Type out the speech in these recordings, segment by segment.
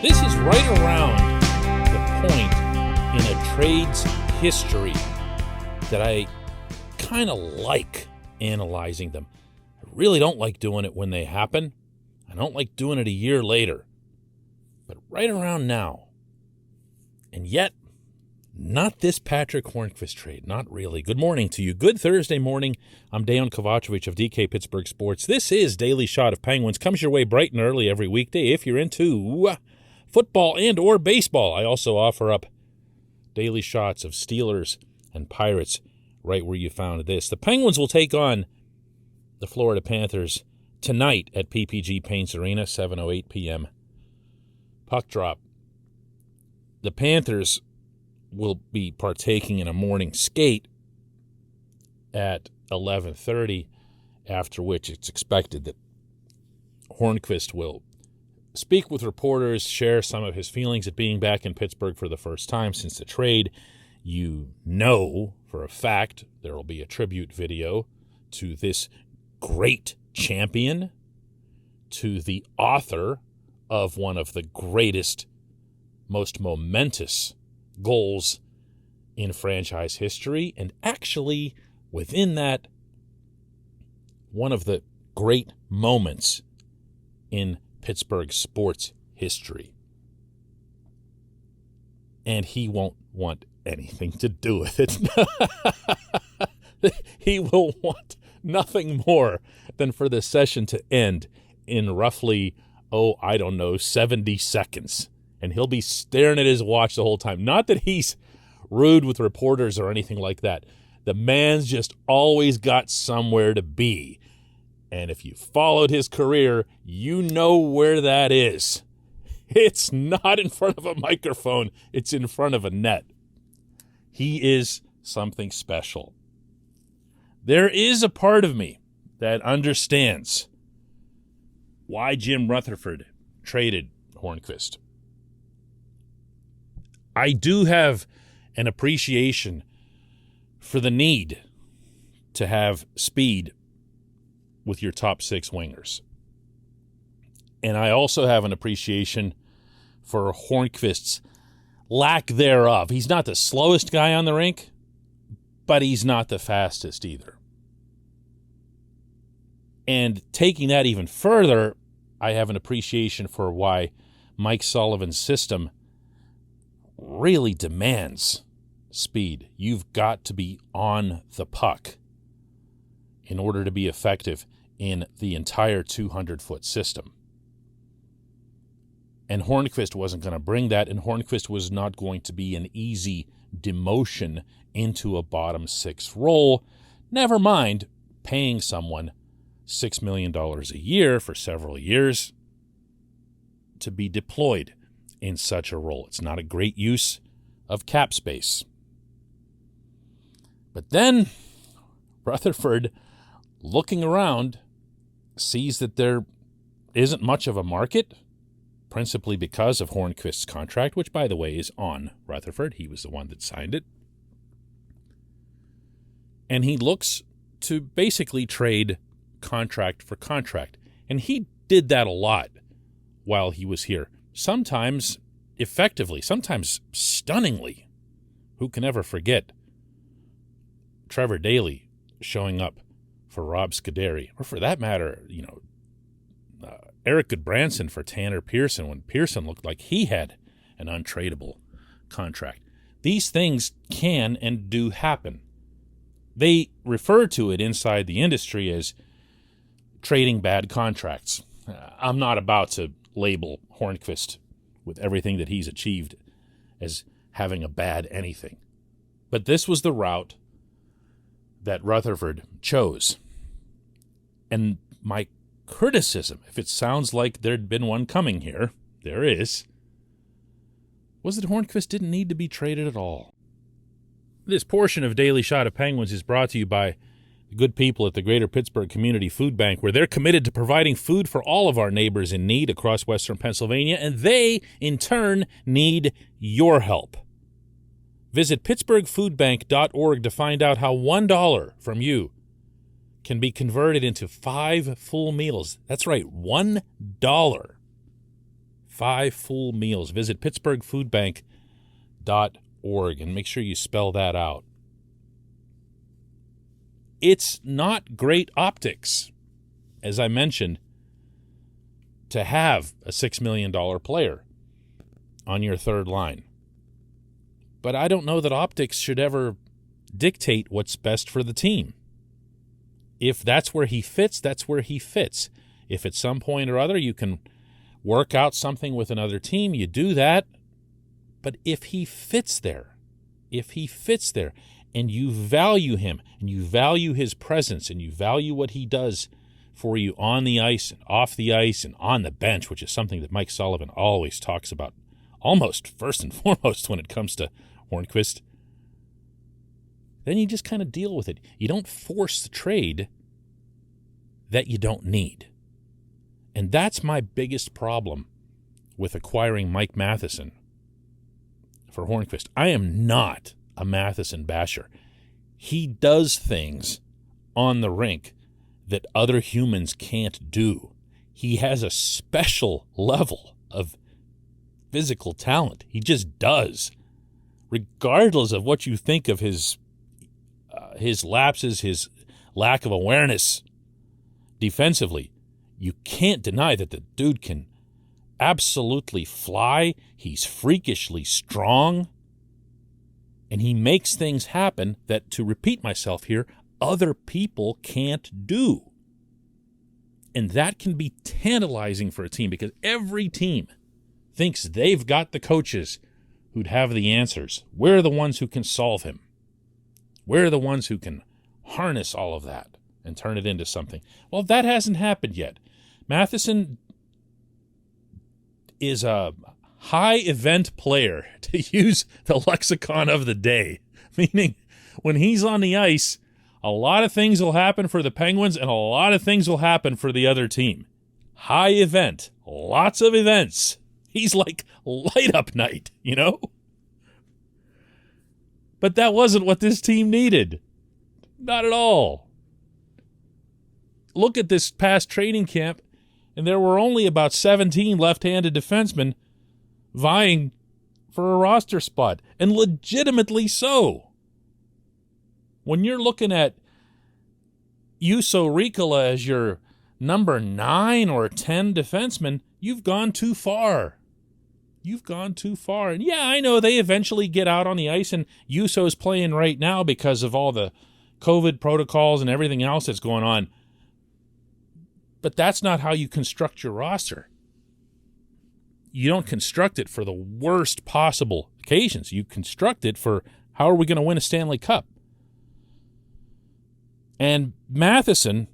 This is right around the point in a trade's history that I kind of like analyzing them. I really don't like doing it when they happen. I don't like doing it a year later. But right around now. And yet, not this Patric Hornqvist trade. Not really. Good morning to you. Good Thursday morning. I'm Dejan Kovacevic of DK Pittsburgh Sports. This is Daily Shot of Penguins. Comes your way bright and early every weekday if you're into football and or baseball. I also offer up daily shots of Steelers and Pirates right where you found this. The Penguins will take on the Florida Panthers tonight at PPG Paints Arena, 7:08 p.m. Puck drop. The Panthers will be partaking in a morning skate at 11:30, after which it's expected that Hornqvist will speak with reporters, share some of his feelings at being back in Pittsburgh for the first time since the trade. You know for a fact there will be a tribute video to this great champion, to the author of one of the greatest, most momentous goals in franchise history, and actually within that, one of the great moments in Pittsburgh Sports history. And he won't want anything to do with it. He will want nothing more than for the session to end in roughly, 70 seconds. And he'll be staring at his watch the whole time. Not that he's rude with reporters or anything like that. The man's just always got somewhere to be. And if you followed his career, you know where that is. It's not in front of a microphone. It's in front of a net. He is something special. There is a part of me that understands why Jim Rutherford traded Hornqvist. I do have an appreciation for the need to have speed with your top six wingers. And I also have an appreciation for Hornqvist's lack thereof. He's not the slowest guy on the rink, but he's not the fastest either. And taking that even further, I have an appreciation for why Mike Sullivan's system really demands speed. You've got to be on the puck in order to be effective in the entire 200-foot system. And Hornqvist wasn't going to bring that, and Hornqvist was not going to be an easy demotion into a bottom six role, never mind paying someone $6 million a year for several years to be deployed in such a role. It's not a great use of cap space. But then Rutherford, looking around, sees that there isn't much of a market, principally because of Hornqvist's contract, which, by the way, is on Rutherford. He was the one that signed it. And he looks to basically trade contract for contract. And he did that a lot while he was here. Sometimes effectively, sometimes stunningly. Who can ever forget Trevor Daley showing up for Rob Scuderi, or for that matter, Eric Goodbranson for Tanner Pearson when Pearson looked like he had an untradeable contract. These things can and do happen. They refer to it inside the industry as trading bad contracts. I'm not about to label Hornqvist with everything that he's achieved as having a bad anything. But this was the route that Rutherford chose. And my criticism, if it sounds like there'd been one coming here, there is, was that Hornqvist didn't need to be traded at all. This portion of Daily Shot of Penguins is brought to you by the good people at the Greater Pittsburgh Community Food Bank, where they're committed to providing food for all of our neighbors in need across Western Pennsylvania, and they, in turn, need your help. Visit pittsburghfoodbank.org to find out how $1 from you can be converted into 5 full meals. That's right, $1. 5 full meals. Visit pittsburghfoodbank.org and make sure you spell that out. It's not great optics, as I mentioned, to have a $6 million player on your third line. But I don't know that optics should ever dictate what's best for the team. If that's where he fits, that's where he fits. If at some point or other you can work out something with another team, you do that. But if he fits there, and you value him, and you value his presence, and you value what he does for you on the ice and off the ice and on the bench, which is something that Mike Sullivan always talks about, almost first and foremost when it comes to Hornqvist, then you just kind of deal with it. You don't force the trade that you don't need. And that's my biggest problem with acquiring Mike Matheson for Hornqvist. I am not a Matheson basher. He does things on the rink that other humans can't do. He has a special level of physical talent. He just does. Regardless of what you think of his lapses, his lack of awareness defensively, you can't deny that the dude can absolutely fly. He's freakishly strong. And he makes things happen that, to repeat myself here, other people can't do. And that can be tantalizing for a team because every team thinks they've got the coaches who'd have the answers. We're the ones who can solve him. We're the ones who can harness all of that and turn it into something. Well, that hasn't happened yet. Matheson is a high-event player, to use the lexicon of the day, meaning when he's on the ice, a lot of things will happen for the Penguins and a lot of things will happen for the other team. High event, lots of events. He's like light up night, you know? But that wasn't what this team needed. Not at all. Look at this past training camp, and there were only about 17 left-handed defensemen vying for a roster spot, and legitimately so. When you're looking at Juuso Riikola as your number 9 or 10 defenseman, you've gone too far. You've gone too far. And yeah, I know they eventually get out on the ice, and Juuso's playing right now because of all the COVID protocols and everything else that's going on. But that's not how you construct your roster. You don't construct it for the worst possible occasions. You construct it for how are we going to win a Stanley Cup? And Matheson,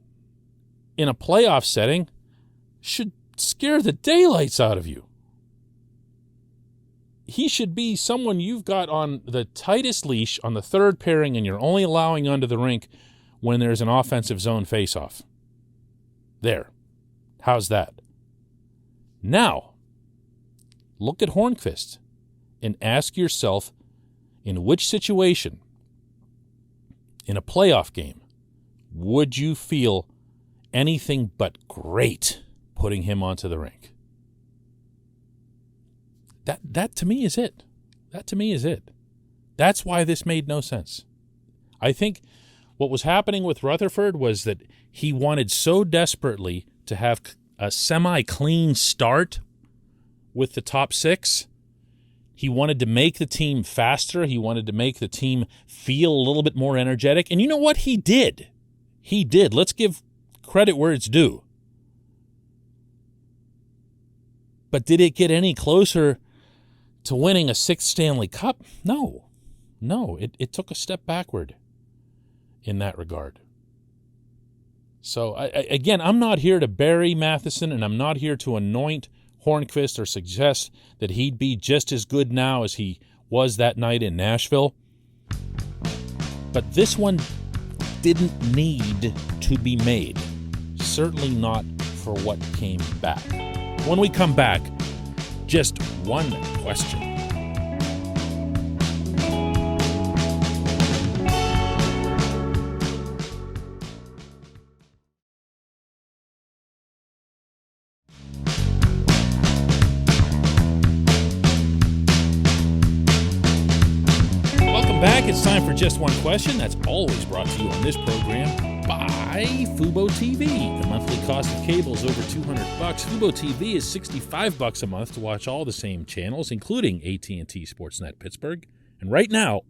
in a playoff setting, should scare the daylights out of you. He should be someone you've got on the tightest leash on the third pairing, and you're only allowing onto the rink when there's an offensive zone faceoff. There. How's that? Now, look at Hornqvist and ask yourself, in which situation, in a playoff game, would you feel anything but great putting him onto the rink? That to me is it. That to me is it. That's why this made no sense. I think what was happening with Rutherford was that he wanted so desperately to have a semi-clean start with the top 6. He wanted to make the team faster. He wanted to make the team feel a little bit more energetic. And you know what? He did. He did. Let's give credit where it's due. But did it get any closer to winning a 6th Stanley Cup? No. It took a step backward in that regard. So, again, I'm not here to bury Matheson, and I'm not here to anoint Hornqvist or suggest that he'd be just as good now as he was that night in Nashville. But this one didn't need to be made. Certainly not for what came back. When we come back, just one question. Welcome back. It's time for Just One Question. That's always brought to you on this program by Fubo TV. The monthly cost of cable is over $200. Fubo TV is $65 a month to watch all the same channels, including AT&T Sportsnet Pittsburgh. And right now,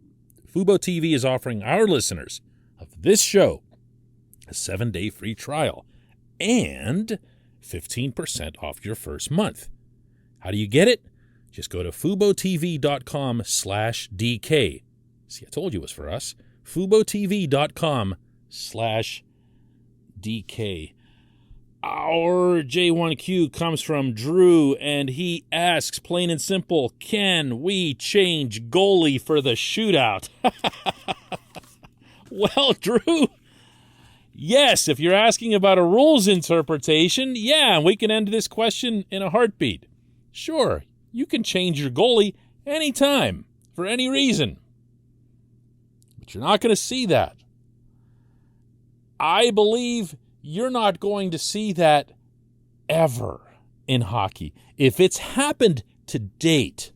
Fubo TV is offering our listeners of this show a 7-day free trial and 15% off your first month. How do you get it? Just go to FuboTV.com/DK. See, I told you it was for us. FuboTV.com/DK. Our J1Q comes from Drew, and he asks, plain and simple, can we change goalie for the shootout? Well, Drew, yes, if you're asking about a rules interpretation, yeah, we can end this question in a heartbeat. Sure, you can change your goalie anytime, for any reason. But you're not going to see that. I believe you're not going to see that ever in hockey. If it's happened to date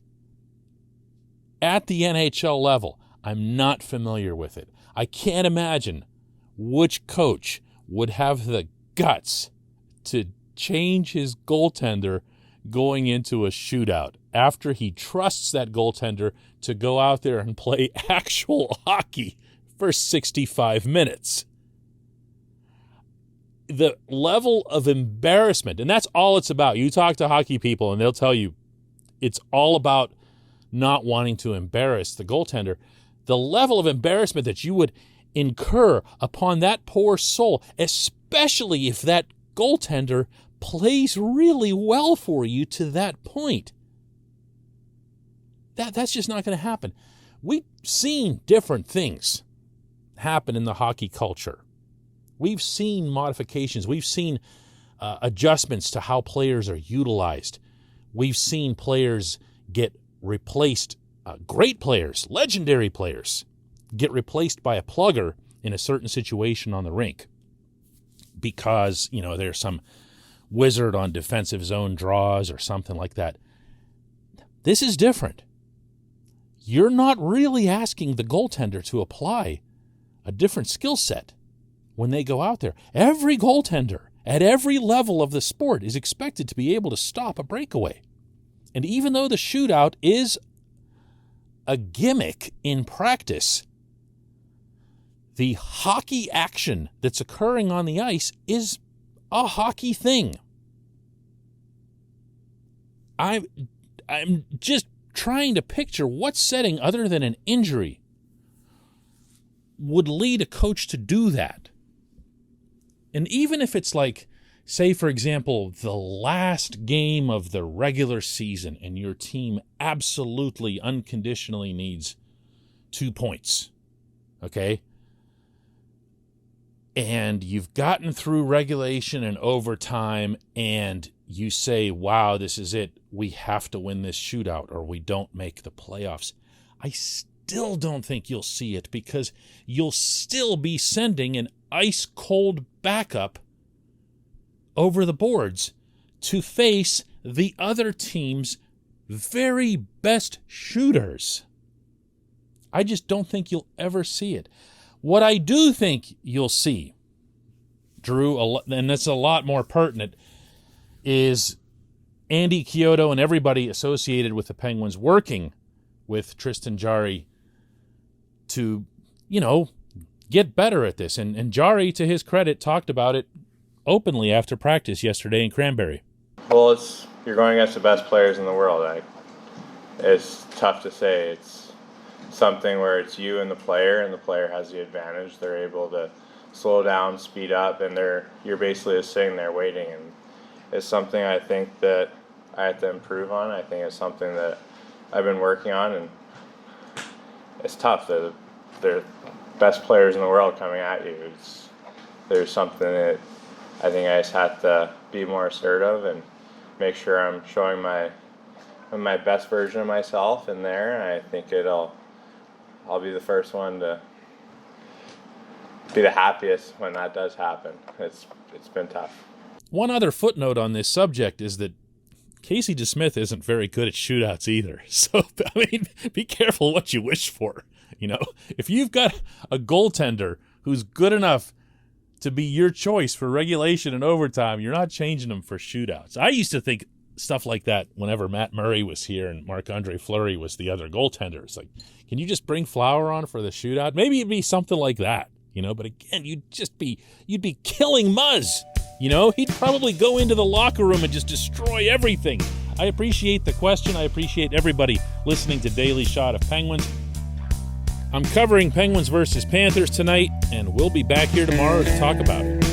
at the NHL level, I'm not familiar with it. I can't imagine which coach would have the guts to change his goaltender going into a shootout after he trusts that goaltender to go out there and play actual hockey for 65 minutes. The level of embarrassment, and that's all it's about. You talk to hockey people and they'll tell you it's all about not wanting to embarrass the goaltender. The level of embarrassment that you would incur upon that poor soul, especially if that goaltender plays really well for you to that point. That's just not going to happen. We've seen different things happen in the hockey culture. We've seen modifications. We've seen adjustments to how players are utilized. We've seen players get replaced, great players, legendary players, get replaced by a plugger in a certain situation on the rink because, there's some wizard on defensive zone draws or something like that. This is different. You're not really asking the goaltender to apply a different skill set when they go out there. Every goaltender at every level of the sport is expected to be able to stop a breakaway. And even though the shootout is a gimmick in practice, the hockey action that's occurring on the ice is a hockey thing. I'm just trying to picture what setting other than an injury would lead a coach to do that. And even if it's like, say, for example, the last game of the regular season and your team absolutely, unconditionally needs 2 points, okay? And you've gotten through regulation and overtime, and you say, wow, this is it. We have to win this shootout or we don't make the playoffs. I still don't think you'll see it because you'll still be sending an ice-cold backup over the boards to face the other team's very best shooters. I just don't think you'll ever see it. What I do think you'll see, Drew, and that's a lot more pertinent, is Andy Chiodo and everybody associated with the Penguins working with Tristan Jarry to, get better at this. And Jarry, to his credit, talked about it openly after practice yesterday in Cranberry. Well, you're going against the best players in the world. It's tough to say. It's something where it's you and the player has the advantage. They're able to slow down, speed up, and you're basically just sitting there waiting. And it's something I think that I have to improve on. I think it's something that I've been working on, and it's tough. They're best players in the world coming at you. There's something that I think I just have to be more assertive and make sure I'm showing my best version of myself in there. And I think I'll be the first one to be the happiest when that does happen. It's been tough. One other footnote on this subject is that Casey DeSmith isn't very good at shootouts either. So, be careful what you wish for. If you've got a goaltender who's good enough to be your choice for regulation and overtime, you're not changing them for shootouts. I used to think stuff like that whenever Matt Murray was here and Marc-Andre Fleury was the other goaltender. It's like, can you just bring Flower on for the shootout? Maybe it'd be something like that, But again, you'd be killing Muzz. He'd probably go into the locker room and just destroy everything. I appreciate the question. I appreciate everybody listening to Daily Shot of Penguins. I'm covering Penguins versus Panthers tonight, and we'll be back here tomorrow to talk about it.